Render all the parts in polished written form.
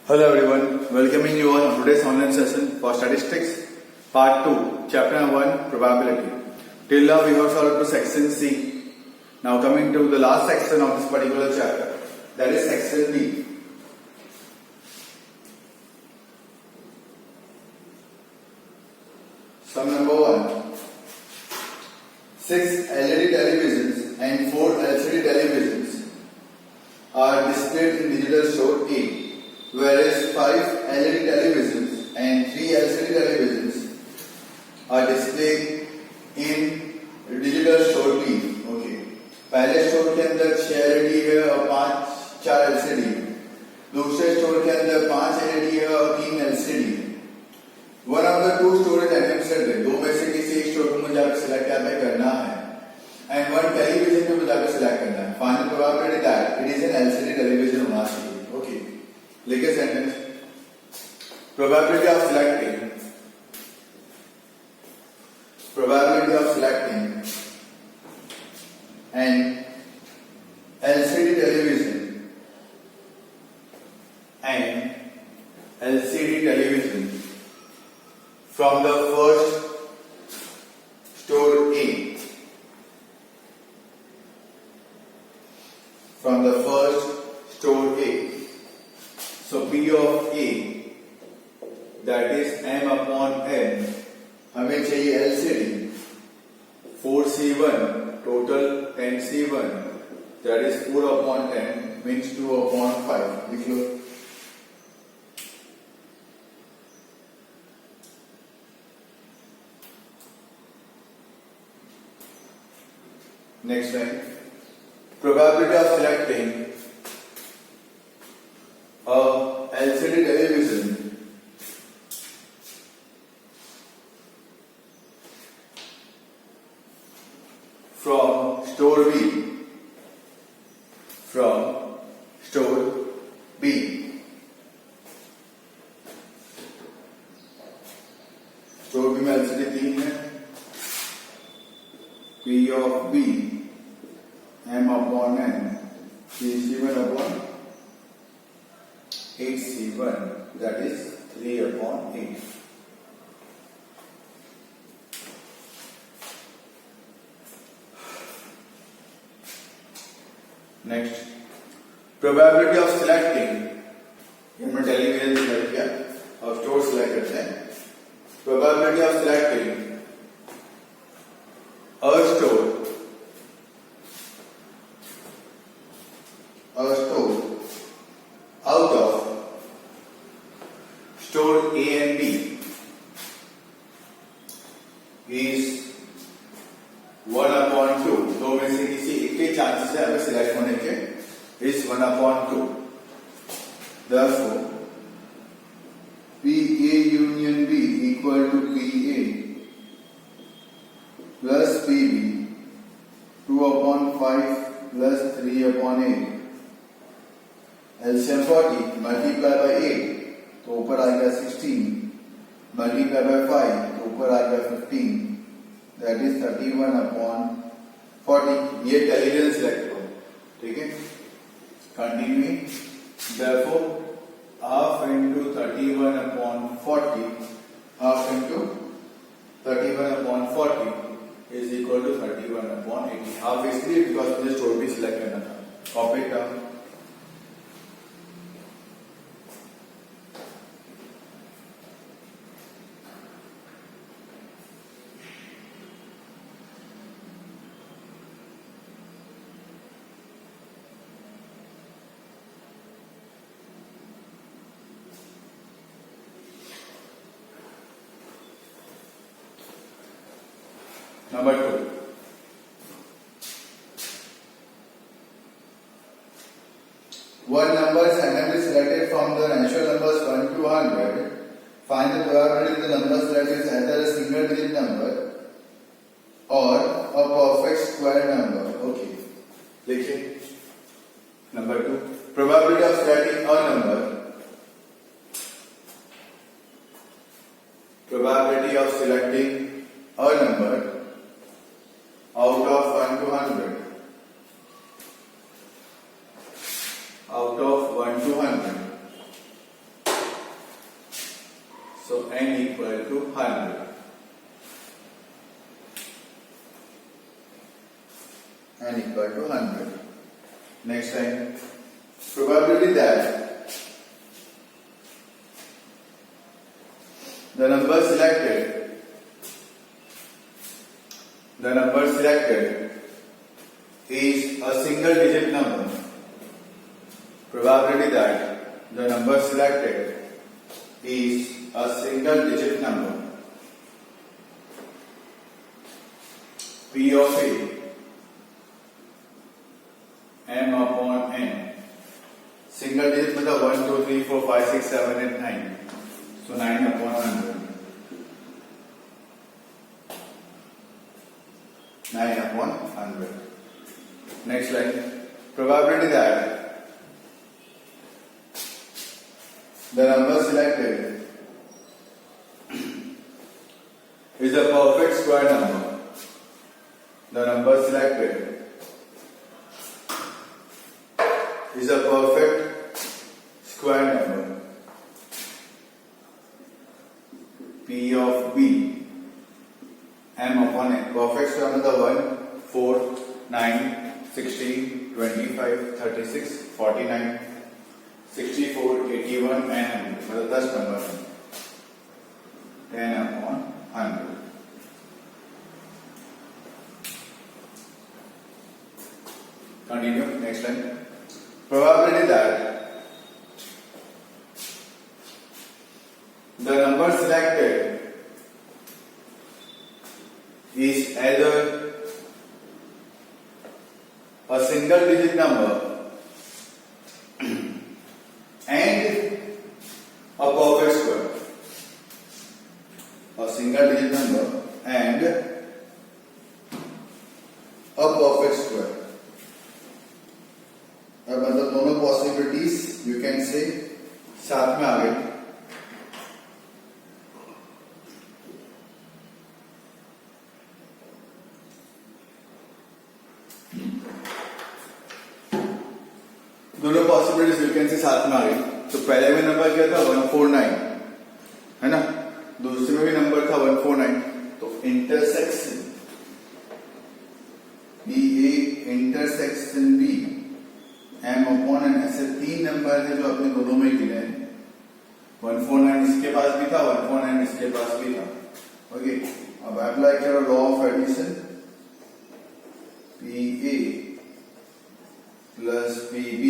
Hello everyone, welcoming you all on today's online session for statistics, part 2, chapter 1, probability. Till now we have solved to section C. Now coming to the last section of this particular chapter, that is section D. Sum number 1. 6 LED televisions and 4 LCD televisions are displayed in digital store A. Whereas 5 LED televisions and 3 LCD televisions are displayed in digital store B. Okay. पहले store के अंदर 6 LED है और 4 LCD है. दूसरे store के अंदर 5 LED है और 3 LCD है. One of the two storage attempted है. दो में से किसी एक स्टोर को मुझे जाकर सिलेक्ट करना है. And one television को मुझे जाकर सिलेक्ट करना है. Final probability that it is an LCD television होना चाहिए. Okay. लिखे sentence. Probability of selecting an LCD television from the first store A. From the first store A. So P of A, that is M upon N, हमें चाहिए LCD. 4C1 total 10C1, that is 4 upon 10 means 2 upon 5. लिख लो. Next line. Probability of selecting a LCD television from store B. Store B में LCD 3 है. P of B M upon N 3C1 upon 8C1, that is 3 upon 8. Next, probability of selecting, हमने television select किया और store select करते हैं. Probability of selecting a store out of store A and B is 1 upon 2. दो में से किसी एक के चांसेस है हमें सिलेक्ट होने के, is 1 upon 2. Therefore, PA union B equal to PA plus PB 2 upon 5 plus 3 upon 8. LCM 40 multiply by 8 तो ऊपर आ गया 16, multiply by 5 तो ऊपर आ गया 15, that is 31 upon 40. ये टेलीविजन सिलेक्ट हो. ठीक है. Continuing. Therefore half into 31 upon 40, half into 31 upon 40 is equal to 31 upon 80. Half इसलिए because मुझे स्टोर भी सिलेक्ट करना था. Copy it down. Number 2. One number is randomly selected from the natural numbers 1 to 100. Find the probability the number selected is either a single digit number or a perfect square number. Okay. देखिए. Number 2. Probability of selecting a number. Probability of selecting a number out of 1 to 100. out of 1 to 100. n equal to 100. N equal to 100. Next line. Probability that the number selected is a single digit number. Probability that the number selected is a single digit number. P of A m upon n. Single digit मतलब 1, 2, 3, 4, 5, 6, 7, 8, 9. So 9 upon 100. 9 upon 100. Next line. Probability that the number selected is a perfect square number. The number selected is a perfect square number. P of B m upon n. Perfect square number 1, 4, 9, 16, 25, 36, 49, 64, 81 and 100. मतलब 10 number 10 upon 100. Continue. Next line. Probability that the number selected is either a single digit number and a perfect square. A single digit number and a perfect square. अब मतलब दोनों possibilities you can say साथ में आ गए. दोनों possibilities you can say साथ में आ गई. तो पहले में नंबर क्या था 149 है ना, दूसरे में भी नंबर था 149. तो intersection B A intersection B m upon n. ऐसे 3 नंबर थे जो अपने दोनों में गिने हैं. 149 इसके पास भी था, 149 इसके पास भी था. ओके, अब अप्लाई करो law of addition. PA plus PB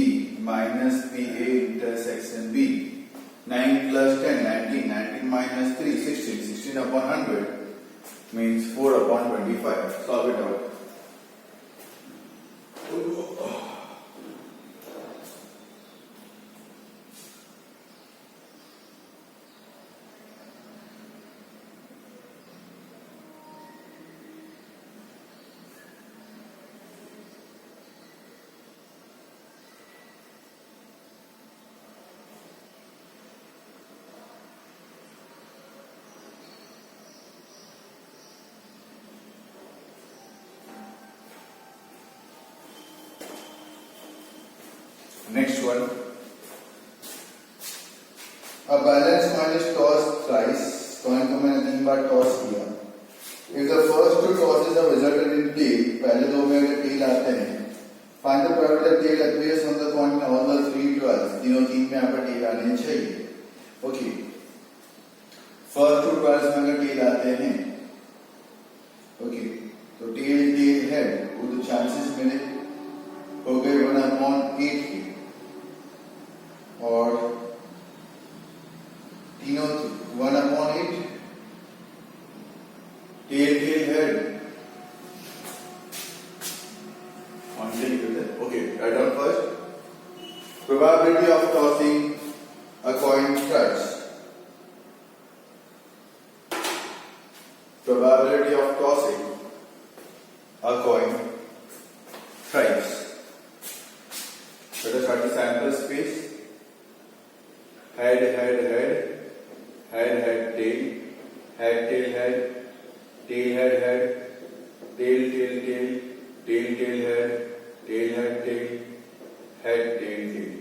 minus PA intersection B. 9 plus 10 19, 19 minus 3 16, 16 upon 100 means 4 upon 25. Solve it out. Next one. A balance coin is tossed thrice. Coin को मैंने 3 बार टॉस किया. If the first two tosses have resulted in tail, पहले दो में अगर tail आते हैं, find the probability that tail appears on the coin in all the 3 twirls. तीनों 3 में यहाँ पर tail आने चाहिए. Okay. First two twirls में अगर tail आते हैं, okay, तो tail head वो तो chances मेरे हो गए 1/8 के. और तीनों 1/8 tail head on tail head. Okay, write down first. Probability of tossing a coin thrice. Probability of tossing a coin thrice. Let us start the sample space. Head, head, head, head, head, tail, head, tail, head, tail, head, head, tail, tail, tail, tail, tail, head, tail, head, tail, head, tail, tail.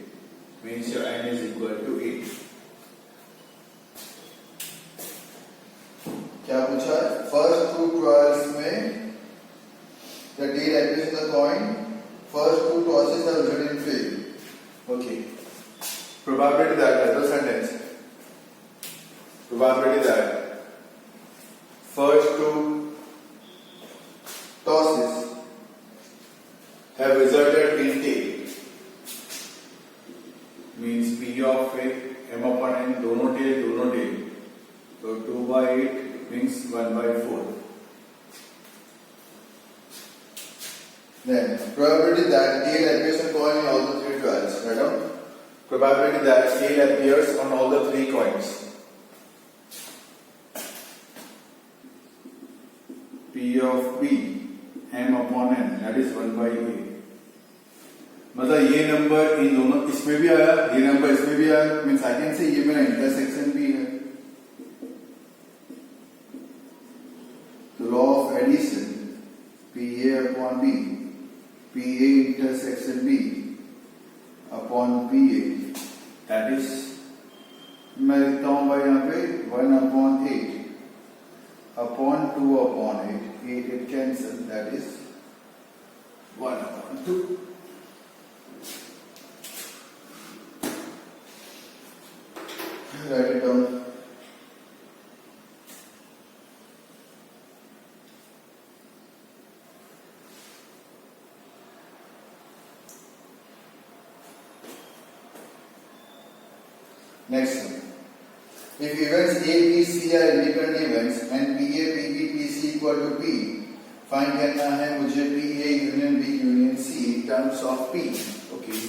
Means your n is equal to 8. coin, first two tosses have resulted in fail. Okay. Probability that the sentence. Probability that first two tosses have resulted in tail. Means P of A, M upon N, दोनों tail. So 2/8 means 1/4. Then probability that tail appears on coin in all the three trials. Write down. Probability that tail appears on all the three coins. P of B, M upon N, that is 1/8. मतलब ये number in दोनों इसमें भी आया, ये number इसमें भी आया, मीन्स आई कैन से ये मेरा इंटरसेक्शन भी है. तो law of addition PA upon B, PA intersection B upon PA, that is मैं लिखता हूं भाई यहाँ पे 1/8 upon 2/8, 8 cancel, that is 1/2. Write it down. Next one. If events A, B, C are independent events and PA, PB, PC equal to P, find करना है मुझे PA union B union C in terms of P. Okay.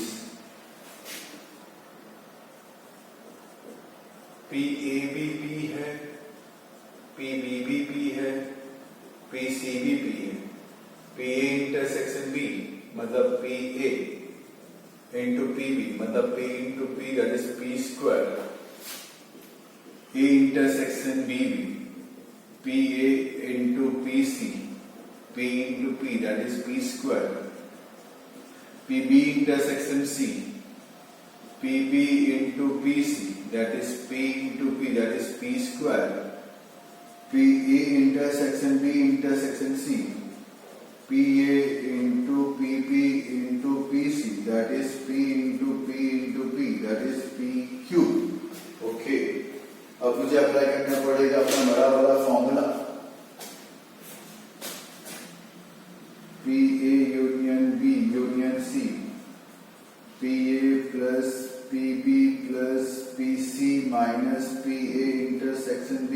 PA भी P है, PB भी P है, PC भी P है. PA intersection B मतलब PA into PB मतलब P into P, that is P square. A intersection BB, PA into PC, P into P, that is P square. PB intersection C, PB into PC, that is P into P, that is P square. PA intersection B intersection C, PA into PP into PC, that is P into P into P, that is P cube. Okay. अब मुझे apply करना पड़ेगा अपना बड़ा वाला formula. PA union B union C, PA plus PB plus PC minus PA intersection B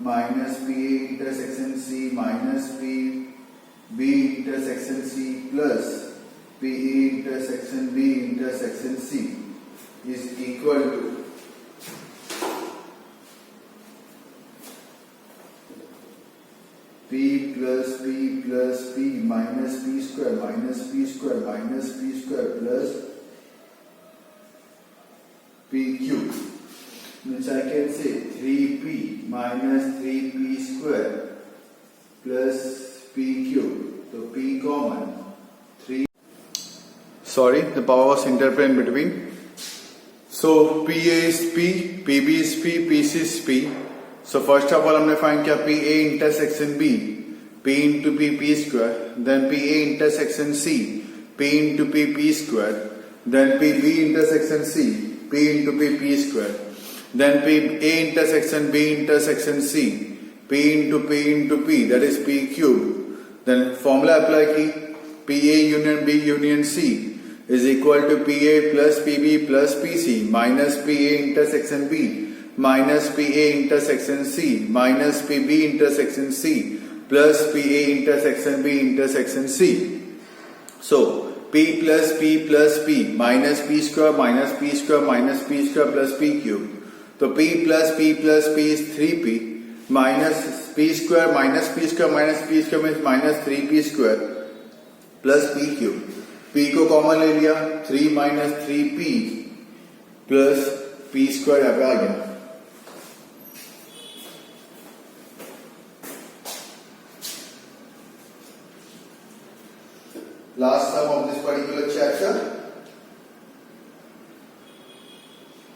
minus PA intersection C minus PB intersection C plus PA intersection B intersection C is equal to P plus P plus P minus P square minus P square minus P square plus P cube. Means I can say 3P minus 3P square plus P cube. So P common 3. Sorry, the power was interpret in between. So PA is P, PB is P, PC is P. So first of all हमने find किया PA intersection B, P into P, P square, then PA intersection C, P into P, P square, then PB intersection C, P into P, P square, then PA intersection B intersection C, P into P, that is P cube. Then formula apply की PA union B union C is equal to PA plus PB plus PC minus PA intersection B minus PA intersection C minus PB intersection C plus PA intersection B intersection C. So P plus P plus P minus P square minus P square minus P square plus P cube. So P plus P plus P is 3P minus P square minus P square minus P square means minus 3P square plus P cube. P को common ले लिया, 3 minus 3P plus P square यहाँ पे आ गया. Last sum of this particular chapter.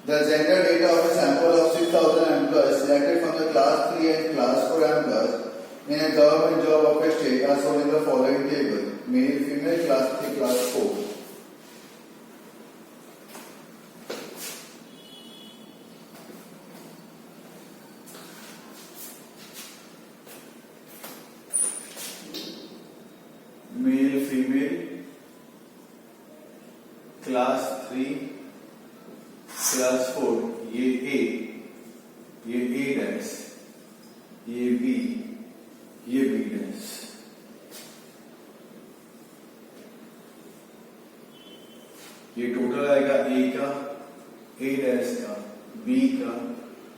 The gender data of a sample of 6,000 employees selected from the class 3 and class 4 employees in a government job of a state are shown in the following table. Male female class 3 class 4. Male female class 3 class 4. ये A dash, ये B, ये B dash. ये total आएगा A का, A dash का, B का,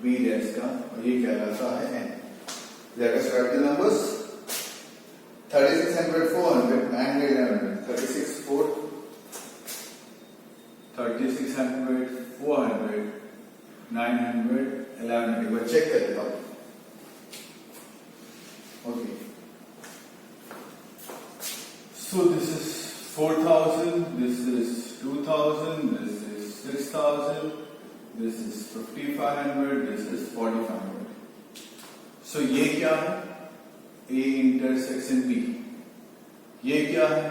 B dash का, और ये कहलाता है N. Let us write the numbers. 3600, 400, 900, 1100. 36, 4, 3600, 400, 900, 1100. एक बार चेक कर लेता हूँ. Okay. So this is 4000, this is 2000, this is 6000, this is 5500, this is 4500. So ये क्या है? A intersection B. ये क्या है?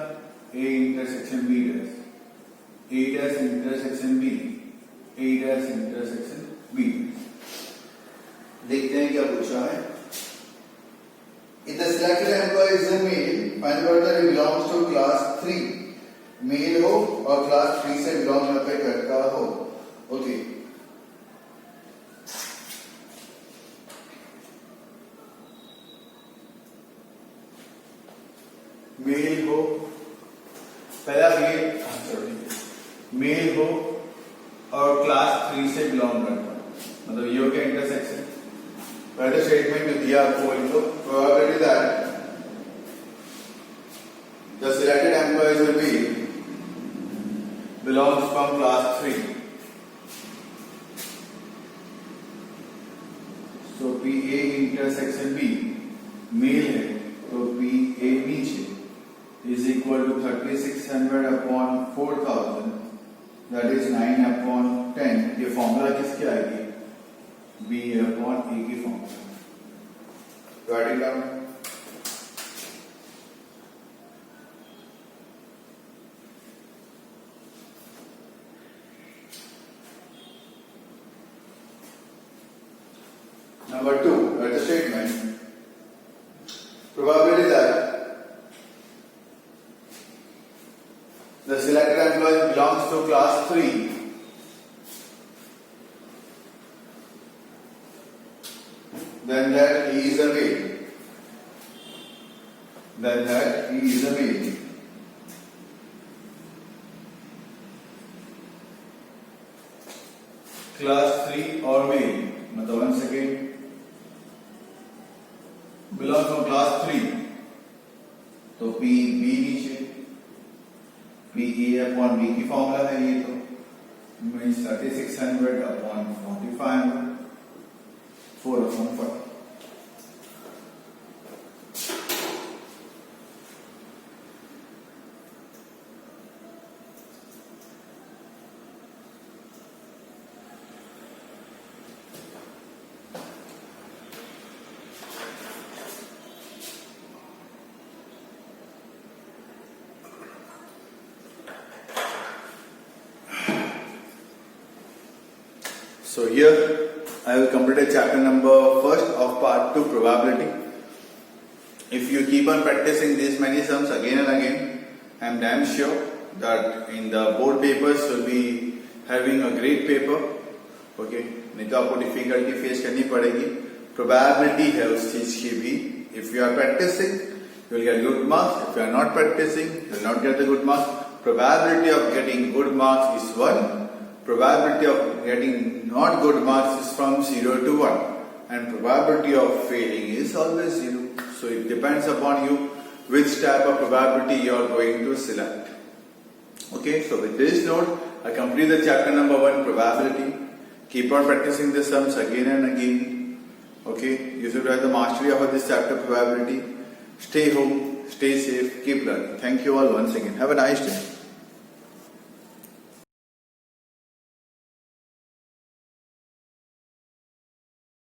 A intersection B dash. A dash intersection B. A dash intersection B. देखते हैं क्या पूछा है. If the selected employee is a male, find out whether he belongs to class 3. Mail हो और क्लास 3 से बिलोंग यहाँ पे करता हो. ओके. मेल हो, पहला मेल हो और क्लास 3 से बिलोंग करता हो, मतलब ये हो गया इंटरसेक्शन. पहले स्टेटमेंट जो दिया आपको इनको, probability that the selected employees will be belongs from class 3. So PA intersection B male है तो PA नीचे is equal to 3600 upon 4000, that is 9 upon 10. ये फॉर्मूला किसकी आएगी? B upon A की formula. Write it down. Number 2, write the statement. Probability that the selected employee belongs to class 3. Then that he is a male. Then that he is a male. Class 3 or male. मतलब once again belongs from class 3. तो P B नीचे, P A upon B की formula है ये तो, means 3600 upon 4500, 4 upon 5. So here I will complete chapter number first of part 2, probability. If you keep on practicing these many sums again and again, I am damn sure that in the board papers will be having a great paper. Okay, नहीं तो आपको difficulty face करनी पड़ेगी. Probability है उस चीज की भी. If you are practicing, you will get good marks. If you are not practicing, you will not get the good marks. Probability of getting good marks is 1. Probability of getting not good marks is from 0 to 1, and probability of failing is always 0. So it depends upon you which type of probability you are going to select. Okay, so with this note, I complete the chapter number 1, probability. Keep on practicing the sums again and again. Okay, you should have the mastery of this chapter, probability. Stay home, stay safe, keep learning. Thank you all once again. Have a nice day.